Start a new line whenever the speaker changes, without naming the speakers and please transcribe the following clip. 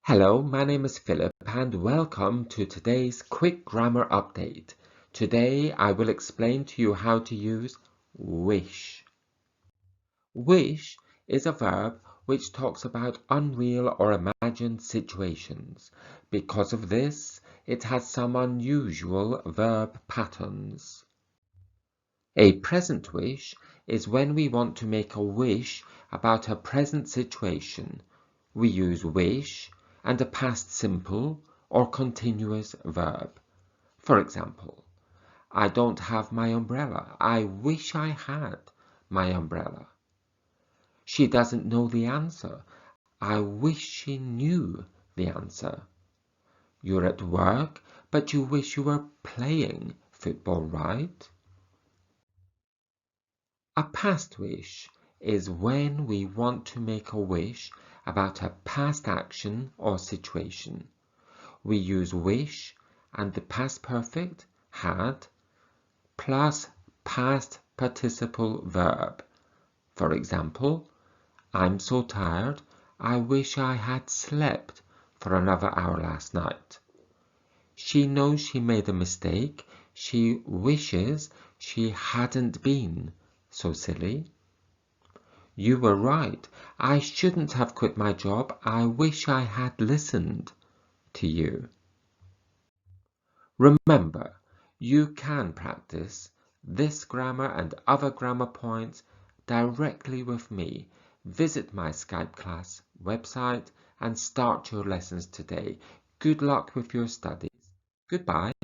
Hello, my name is Philip and welcome to today's quick grammar update. Today I will explain to you how to use wish. Wish is a verb which talks about unreal or imagined situations. Because of this, it has some unusual verb patterns. A present wish is when we want to make a wish about a present situation. We use wish and a past simple or continuous verb. For example, I don't have my umbrella. I wish I had my umbrella. She doesn't know the answer. I wish she knew the answer. You're at work, but you wish you were playing football, right? A past wish is when we want to make a wish about a past action or situation. We use wish and the past perfect had plus past participle verb. For example, I'm so tired, I wish I had slept for another hour last night. She knows she made a mistake. She wishes she hadn't been so silly. You were right. I shouldn't have quit my job. I wish I had listened to you. Remember, you can practice this grammar and other grammar points directly with me. Visit my Skype class website and start your lessons today. Good luck with your studies. Goodbye.